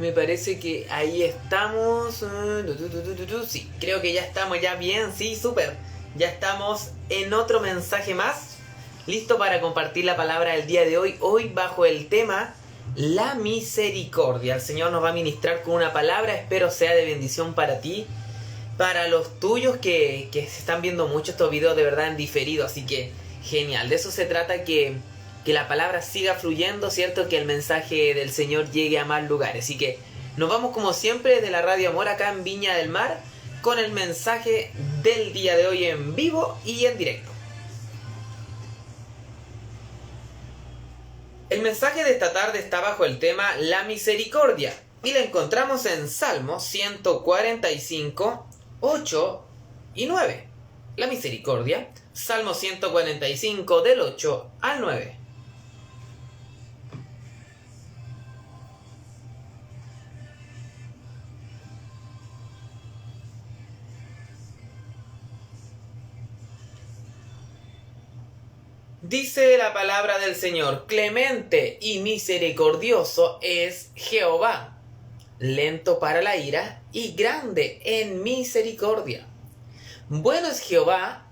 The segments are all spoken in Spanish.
Me parece que ahí estamos. Sí, creo que ya estamos ya bien, sí, súper. Ya estamos en otro mensaje más. Listo para compartir la palabra del día de hoy. Hoy bajo el tema la misericordia. El Señor nos va a ministrar con una palabra. Espero sea de bendición para ti. Para los tuyos que se están viendo mucho estos videos de verdad en diferido. Así que genial. De eso se trata, que la palabra siga fluyendo, ¿cierto? Que el mensaje del Señor llegue a más lugares. Así que nos vamos como siempre desde la Radio Amor acá en Viña del Mar con el mensaje del día de hoy en vivo y en directo. El mensaje de esta tarde está bajo el tema la misericordia y la encontramos en Salmos 145, 8 y 9. La misericordia, Salmo 145 del 8 al 9. Dice la palabra del Señor: clemente y misericordioso es Jehová, lento para la ira y grande en misericordia. Bueno es Jehová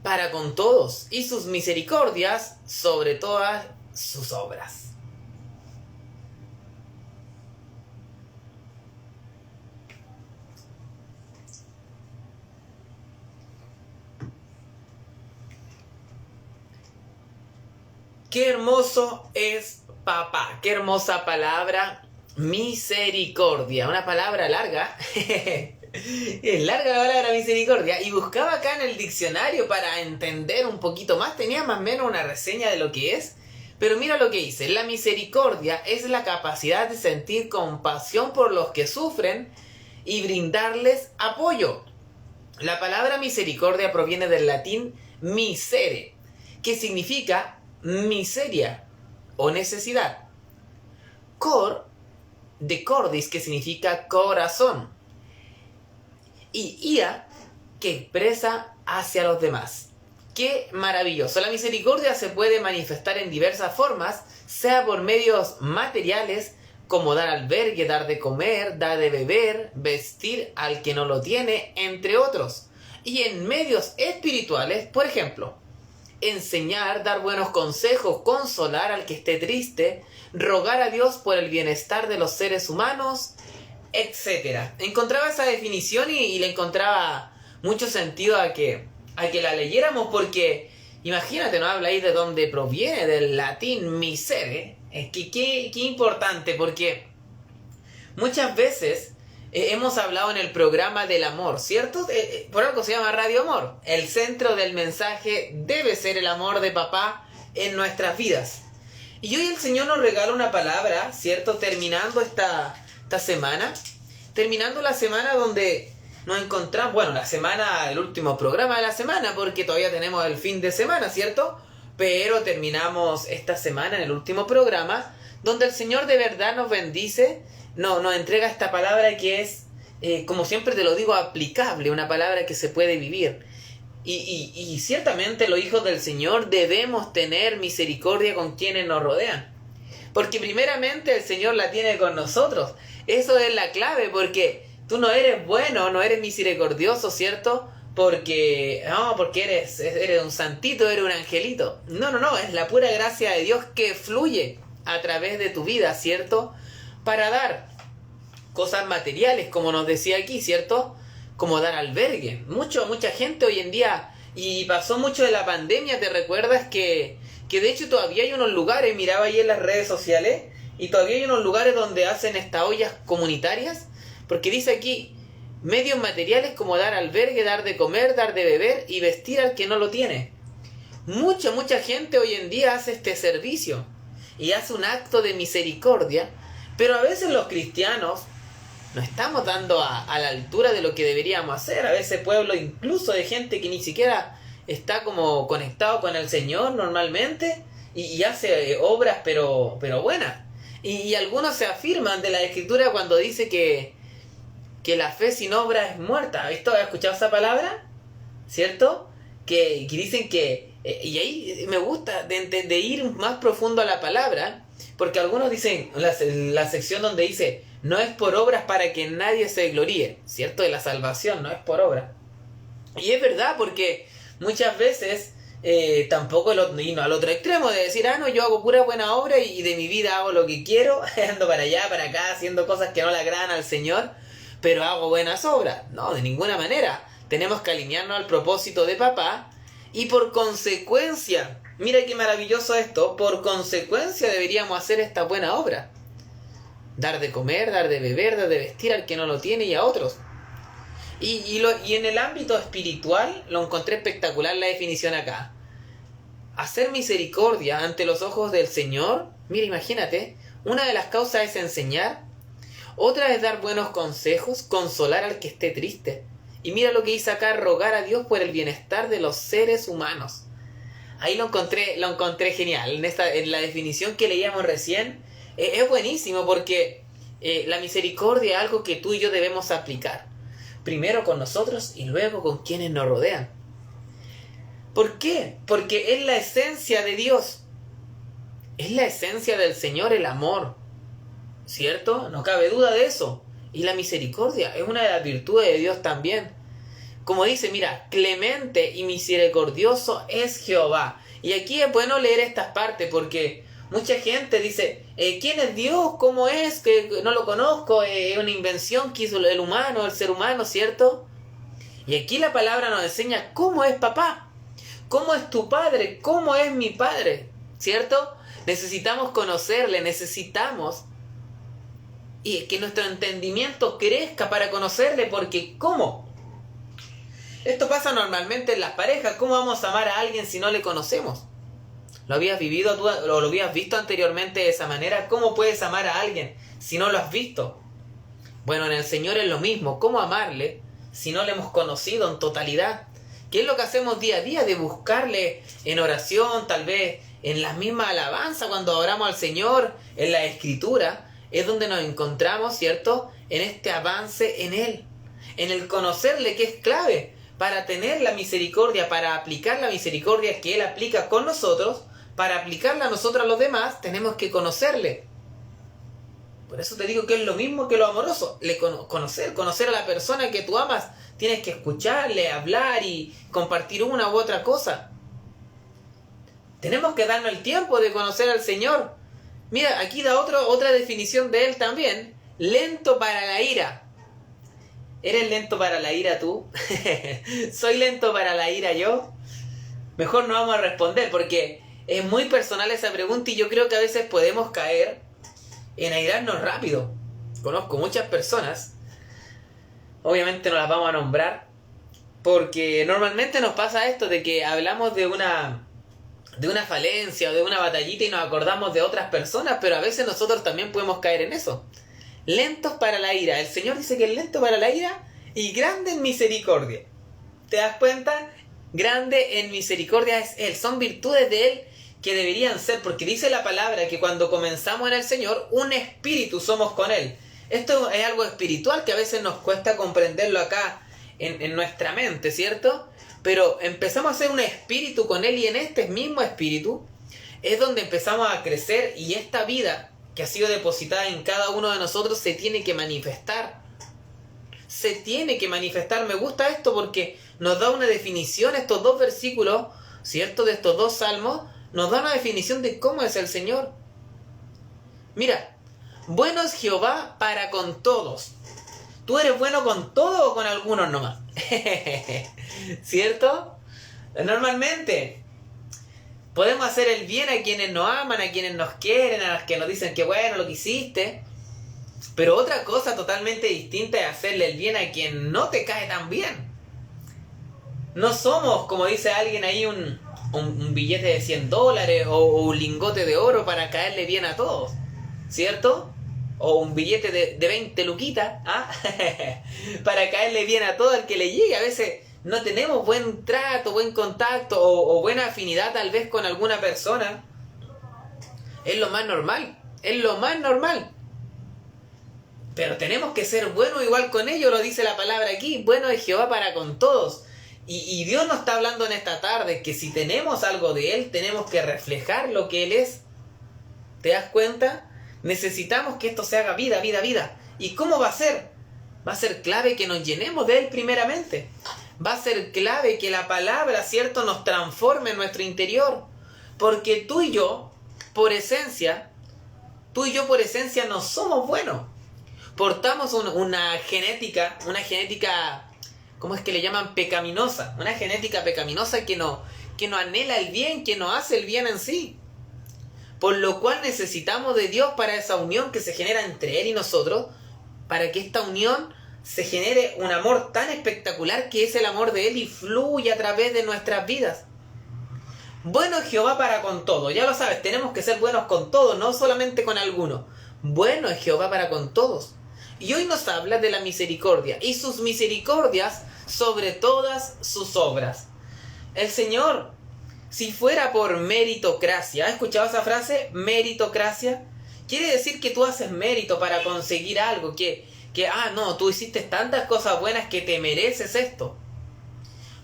para con todos, y sus misericordias sobre todas sus obras. Qué hermoso es papá, qué hermosa palabra, misericordia, una palabra larga. Es larga la palabra misericordia. Y buscaba acá en el diccionario para entender un poquito más. Tenía más o menos una reseña de lo que es. Pero mira lo que dice: la misericordia es la capacidad de sentir compasión por los que sufren y brindarles apoyo. La palabra misericordia proviene del latín misere, que significa miseria o necesidad. Cor, de cordis, que significa corazón. Y ia, que expresa hacia los demás. ¡Qué maravilloso! La misericordia se puede manifestar en diversas formas, sea por medios materiales, como dar albergue, dar de comer, dar de beber, vestir al que no lo tiene, entre otros. Y en medios espirituales, por ejemplo, enseñar, dar buenos consejos, consolar al que esté triste, rogar a Dios por el bienestar de los seres humanos, etcétera. Encontraba esa definición y le encontraba mucho sentido a que la leyéramos, porque imagínate, ¿no? Habla ahí de dónde proviene, del latín misere. Es que qué importante, porque muchas veces hemos hablado en el programa del amor, ¿cierto? Por algo se llama Radio Amor. El centro del mensaje debe ser el amor de papá en nuestras vidas. Y hoy el Señor nos regala una palabra, ¿cierto? Terminando esta semana, terminando la semana donde nos encontramos, bueno, la semana, el último programa de la semana, porque todavía tenemos el fin de semana, ¿cierto? Pero terminamos esta semana en el último programa, donde el Señor de verdad nos bendice, nos entrega esta palabra que es, como siempre te lo digo, aplicable, una palabra que se puede vivir. Y ciertamente los hijos del Señor debemos tener misericordia con quienes nos rodean, porque primeramente el Señor la tiene con nosotros. Eso es la clave, porque tú no eres bueno, no eres misericordioso, ¿cierto? Porque eres un santito, eres un angelito. No, es la pura gracia de Dios que fluye a través de tu vida, ¿cierto? Para dar cosas materiales, como nos decía aquí, ¿cierto? Como dar albergue. Mucha gente hoy en día, y pasó mucho de la pandemia, ¿te recuerdas que de hecho todavía hay unos lugares, miraba ahí en las redes sociales, y todavía hay unos lugares donde hacen estas ollas comunitarias? Porque dice aquí, medios materiales como dar albergue, dar de comer, dar de beber y vestir al que no lo tiene. Mucha gente hoy en día hace este servicio y hace un acto de misericordia, pero a veces los cristianos no estamos dando a la altura de lo que deberíamos hacer. A veces pueblo incluso de gente que ni siquiera está como conectado con el Señor normalmente y hace obras pero buenas. Y algunos se afirman de la Escritura cuando dice que la fe sin obra es muerta. ¿Has escuchado esa palabra? ¿Cierto? Que dicen que... y ahí me gusta de ir más profundo a la palabra, Porque algunos dicen, la sección donde dice, no es por obras para que nadie se gloríe, ¿cierto? De la salvación, no es por obra. Y es verdad, porque muchas veces tampoco y no al otro extremo de decir, no, yo hago pura buena obra y de mi vida hago lo que quiero, ando para allá, para acá, haciendo cosas que no le agradan al Señor, pero hago buenas obras. No, de ninguna manera. Tenemos que alinearnos al propósito de papá y por consecuencia, mira qué maravilloso esto, por consecuencia deberíamos hacer esta buena obra. Dar de comer, dar de beber, dar de vestir al que no lo tiene y a otros. Y en el ámbito espiritual lo encontré espectacular la definición acá. Hacer misericordia ante los ojos del Señor, mira, imagínate, una de las causas es enseñar, otra es dar buenos consejos, consolar al que esté triste. Y mira lo que dice acá, rogar a Dios por el bienestar de los seres humanos. Ahí lo encontré genial. En la definición que leíamos recién, es buenísimo porque la misericordia es algo que tú y yo debemos aplicar. Primero con nosotros y luego con quienes nos rodean. ¿Por qué? Porque es la esencia de Dios. Es la esencia del Señor el amor. ¿Cierto? No cabe duda de eso. Y la misericordia es una de las virtudes de Dios también. Como dice, mira, clemente y misericordioso es Jehová. Y aquí es bueno leer estas partes porque mucha gente dice, ¿quién es Dios? ¿Cómo es? Que no lo conozco, es una invención que hizo el humano, el ser humano, ¿cierto? Y aquí la palabra nos enseña cómo es papá, cómo es tu padre, cómo es mi padre, ¿cierto? Necesitamos conocerle, necesitamos y que nuestro entendimiento crezca para conocerle, porque ¿cómo? Esto pasa normalmente en las parejas. ¿Cómo vamos a amar a alguien si no le conocemos? ¿Lo habías vivido tú o lo habías visto anteriormente de esa manera? ¿Cómo puedes amar a alguien si no lo has visto? Bueno, en el Señor es lo mismo. ¿Cómo amarle si no le hemos conocido en totalidad? ¿Qué es lo que hacemos día a día? De buscarle en oración, tal vez en las mismas alabanzas cuando oramos al Señor, en la Escritura. Es donde nos encontramos, ¿cierto? En este avance en Él. En el conocerle, que es clave para tener la misericordia, para aplicar la misericordia que Él aplica con nosotros. Para aplicarla a nosotros a los demás, tenemos que conocerle. Por eso te digo que es lo mismo que lo amoroso. Conocer a la persona que tú amas. Tienes que escucharle, hablar y compartir una u otra cosa. Tenemos que darnos el tiempo de conocer al Señor. Mira, aquí da otra definición de Él también. Lento para la ira. ¿Eres lento para la ira tú? ¿Soy lento para la ira yo? Mejor no vamos a responder porque es muy personal esa pregunta y yo creo que a veces podemos caer en airarnos rápido. Conozco muchas personas, obviamente no las vamos a nombrar, porque normalmente nos pasa esto de que hablamos de una falencia o de una batallita y nos acordamos de otras personas, pero a veces nosotros también podemos caer en eso. Lentos para la ira. El Señor dice que es lento para la ira y grande en misericordia. ¿Te das cuenta? Grande en misericordia es Él. Son virtudes de Él que deberían ser, porque dice la palabra que cuando comenzamos en el Señor, un espíritu somos con Él. Esto es algo espiritual que a veces nos cuesta comprenderlo acá en nuestra mente, ¿cierto? Pero empezamos a ser un espíritu con Él y en este mismo espíritu es donde empezamos a crecer y esta vida que ha sido depositada en cada uno de nosotros se tiene que manifestar. Se tiene que manifestar. Me gusta esto porque nos da una definición, estos dos versículos, ¿cierto? De estos dos salmos, nos da una definición de cómo es el Señor. Mira, bueno es Jehová para con todos. ¿Tú eres bueno con todo o con algunos nomás? ¿Cierto? Normalmente podemos hacer el bien a quienes nos aman, a quienes nos quieren, a los que nos dicen que bueno lo que hiciste. Pero otra cosa totalmente distinta es hacerle el bien a quien no te cae tan bien. No somos, como dice alguien ahí, un billete de $100 o un lingote de oro para caerle bien a todos. ¿Cierto? O un billete de 20 luquitas, ¿ah? Para caerle bien a todo el que le llegue. A veces no tenemos buen trato, buen contacto o buena afinidad tal vez con alguna persona. Es lo más normal. Es lo más normal. Pero tenemos que ser buenos igual con ellos, lo dice la palabra aquí. Bueno es Jehová para con todos. Y Dios nos está hablando en esta tarde que si tenemos algo de Él, tenemos que reflejar lo que Él es. ¿Te das cuenta? Necesitamos que esto se haga vida, vida, vida. ¿Y cómo va a ser? Va a ser clave que nos llenemos de Él primeramente. Va a ser clave que la palabra, ¿cierto?, nos transforme en nuestro interior. Porque tú y yo, por esencia, no somos buenos. Portamos una genética, ¿cómo es que le llaman? Pecaminosa. Una genética pecaminosa que no anhela el bien, que no hace el bien en sí. Por lo cual necesitamos de Dios para esa unión que se genera entre Él y nosotros, para que esta unión se genere un amor tan espectacular que es el amor de Él y fluya a través de nuestras vidas. Bueno es Jehová para con todo. Ya lo sabes, tenemos que ser buenos con todos, no solamente con algunos. Bueno es Jehová para con todos. Y hoy nos habla de la misericordia y sus misericordias sobre todas sus obras. El Señor, si fuera por meritocracia, ¿has escuchado esa frase? Meritocracia. Quiere decir que tú haces mérito para conseguir algo, tú hiciste tantas cosas buenas que te mereces esto.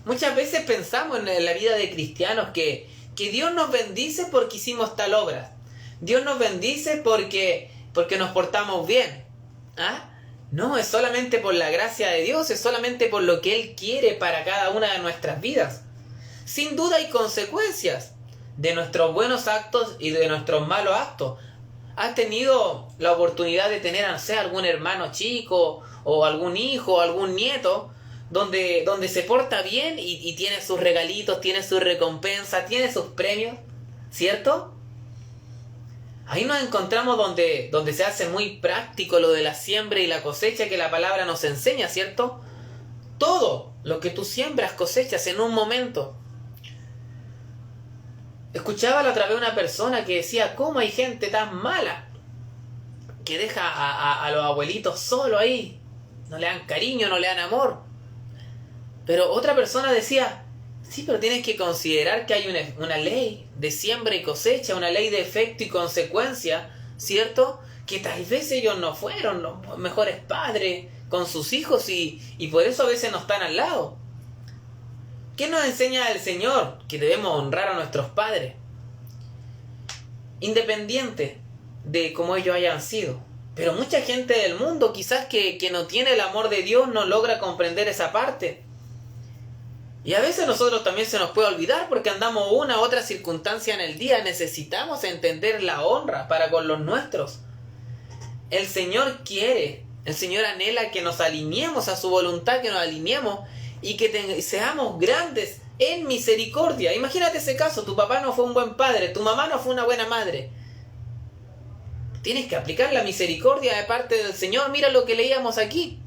Muchas veces pensamos en la vida de cristianos que Dios nos bendice porque hicimos tal obra. Dios nos bendice porque nos portamos bien. No, es solamente por la gracia de Dios, es solamente por lo que Él quiere para cada una de nuestras vidas. Sin duda hay consecuencias de nuestros buenos actos y de nuestros malos actos. ¿Has tenido la oportunidad de tener, no sé, algún hermano chico o algún hijo o algún nieto donde se porta bien y tiene sus regalitos, tiene sus recompensas, tiene sus premios? ¿Cierto? Ahí nos encontramos donde se hace muy práctico lo de la siembra y la cosecha que la palabra nos enseña, ¿cierto? Todo lo que tú siembras cosechas en un momento. Escuchaba la otra vez una persona que decía, ¿cómo hay gente tan mala que deja a los abuelitos solos ahí? No le dan cariño, no le dan amor. Pero otra persona decía, sí, pero tienes que considerar que hay una ley de siembra y cosecha, una ley de efecto y consecuencia, ¿cierto? Que tal vez ellos no fueron los mejores padres con sus hijos y por eso a veces no están al lado. ¿Qué nos enseña el Señor? Que debemos honrar a nuestros padres, independiente de cómo ellos hayan sido. Pero mucha gente del mundo quizás que no tiene el amor de Dios no logra comprender esa parte. Y a veces nosotros también se nos puede olvidar porque andamos una u otra circunstancia en el día. Necesitamos entender la honra para con los nuestros. El Señor anhela que nos alineemos a su voluntad, que nos alineemos y que seamos grandes en misericordia. Imagínate ese caso, tu papá no fue un buen padre, tu mamá no fue una buena madre. Tienes que aplicar la misericordia de parte del Señor. Mira lo que leíamos aquí.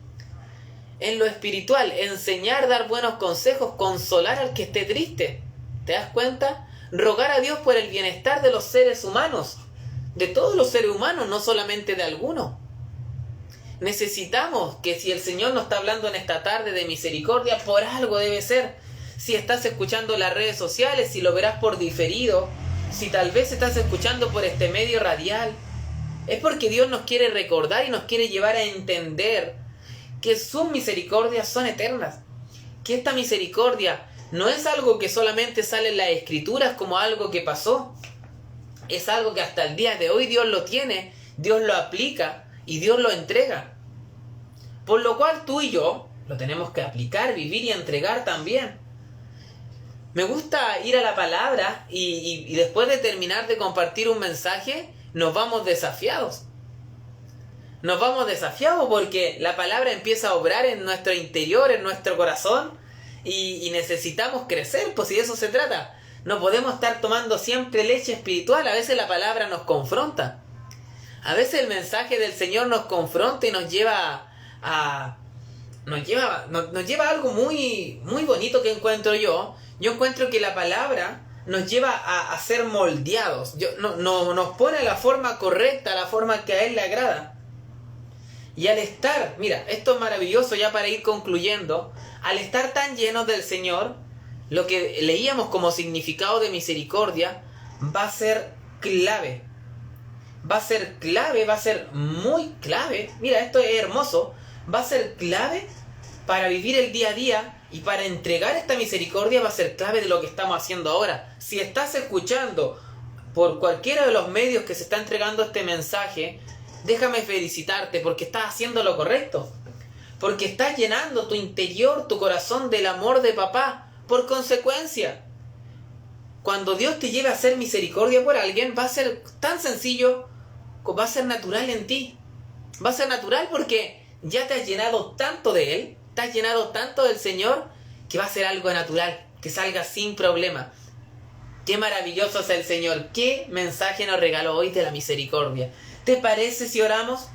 En lo espiritual, enseñar, dar buenos consejos, consolar al que esté triste. ¿Te das cuenta? Rogar a Dios por el bienestar de los seres humanos, de todos los seres humanos, no solamente de algunos. Necesitamos que si el Señor nos está hablando en esta tarde de misericordia, por algo debe ser. Si estás escuchando las redes sociales, si lo verás por diferido, si tal vez estás escuchando por este medio radial, es porque Dios nos quiere recordar y nos quiere llevar a entender que sus misericordias son eternas. Que esta misericordia no es algo que solamente sale en las Escrituras como algo que pasó. Es algo que hasta el día de hoy Dios lo tiene, Dios lo aplica y Dios lo entrega. Por lo cual tú y yo lo tenemos que aplicar, vivir y entregar también. Me gusta ir a la palabra y después de terminar de compartir un mensaje, nos vamos desafiados. Nos vamos desafiados porque la palabra empieza a obrar en nuestro interior, en nuestro corazón y necesitamos crecer, pues si de eso se trata. No podemos estar tomando siempre leche espiritual, a veces la palabra nos confronta. A veces el mensaje del Señor nos confronta y nos lleva a algo muy, muy bonito que encuentro yo. Yo encuentro que la palabra nos lleva a ser moldeados. Nos pone a la forma correcta, a la forma que a Él le agrada. Y al estar, mira, esto es maravilloso ya para ir concluyendo, al estar tan llenos del Señor, lo que leíamos como significado de misericordia va a ser clave. Va a ser clave, va a ser muy clave. Mira, esto es hermoso. Va a ser clave para vivir el día a día y para entregar esta misericordia va a ser clave de lo que estamos haciendo ahora. Si estás escuchando por cualquiera de los medios que se está entregando este mensaje, déjame felicitarte porque estás haciendo lo correcto. Porque estás llenando tu interior, tu corazón del amor de papá. Por consecuencia, cuando Dios te lleve a hacer misericordia por alguien, va a ser tan sencillo, va a ser natural en ti. Va a ser natural porque ya te has llenado tanto de Él, te has llenado tanto del Señor, que va a ser algo natural, que salga sin problema. Qué maravilloso es el Señor. Qué mensaje nos regaló hoy de la misericordia. ¿Te parece si oramos?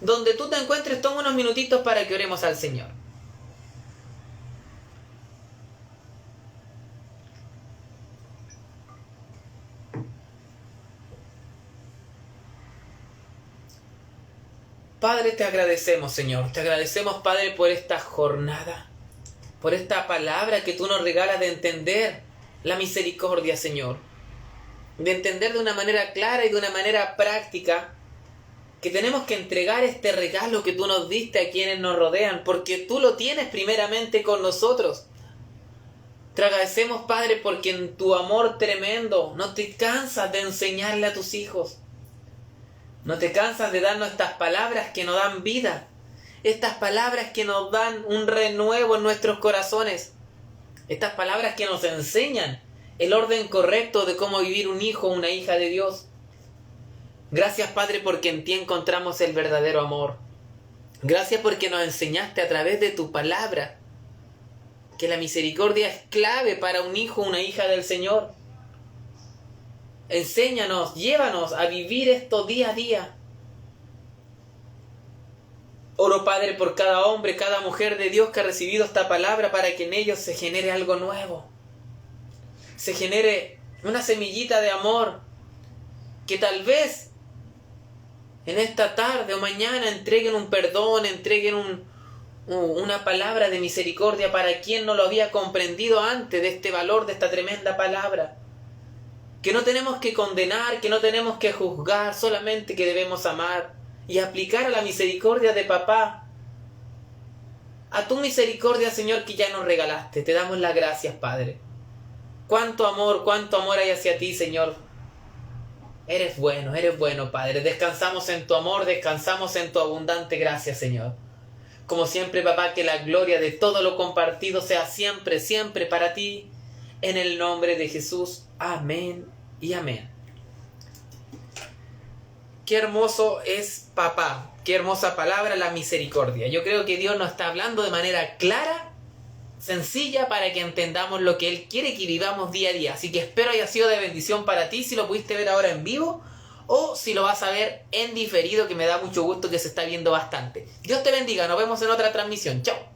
Donde tú te encuentres, toma unos minutitos para que oremos al Señor. Padre, te agradecemos, Señor. Te agradecemos, Padre, por esta jornada, por esta palabra que tú nos regalas de entender la misericordia, Señor. De entender de una manera clara y de una manera práctica que tenemos que entregar este regalo que tú nos diste a quienes nos rodean, porque tú lo tienes primeramente con nosotros. Te agradecemos, Padre, porque en tu amor tremendo no te cansas de enseñarle a tus hijos. No te cansas de darnos estas palabras que nos dan vida. Estas palabras que nos dan un renuevo en nuestros corazones. Estas palabras que nos enseñan el orden correcto de cómo vivir un hijo o una hija de Dios. Gracias, Padre, porque en ti encontramos el verdadero amor. Gracias porque nos enseñaste a través de tu palabra que la misericordia es clave para un hijo o una hija del Señor. Enséñanos, llévanos a vivir esto día a día. Oro, Padre, por cada hombre, cada mujer de Dios que ha recibido esta palabra para que en ellos se genere algo nuevo. Se genere una semillita de amor que tal vez en esta tarde o mañana entreguen un perdón, entreguen una palabra de misericordia para quien no lo había comprendido antes de este valor, de esta tremenda palabra. Que no tenemos que condenar, que no tenemos que juzgar, solamente que debemos amar y aplicar a la misericordia de papá. A tu misericordia, Señor, que ya nos regalaste. Te damos las gracias, Padre. Cuánto amor hay hacia ti, Señor. Eres bueno, Padre. Descansamos en tu amor, descansamos en tu abundante gracia, Señor. Como siempre, papá, que la gloria de todo lo compartido sea siempre, siempre para ti. En el nombre de Jesús. Amén y amén. Qué hermoso es papá. Qué hermosa palabra, la misericordia. Yo creo que Dios nos está hablando de manera clara, sencilla, para que entendamos lo que Él quiere que vivamos día a día. Así que espero haya sido de bendición para ti, si lo pudiste ver ahora en vivo o si lo vas a ver en diferido, que me da mucho gusto que se está viendo bastante. Dios te bendiga, nos vemos en otra transmisión. Chao.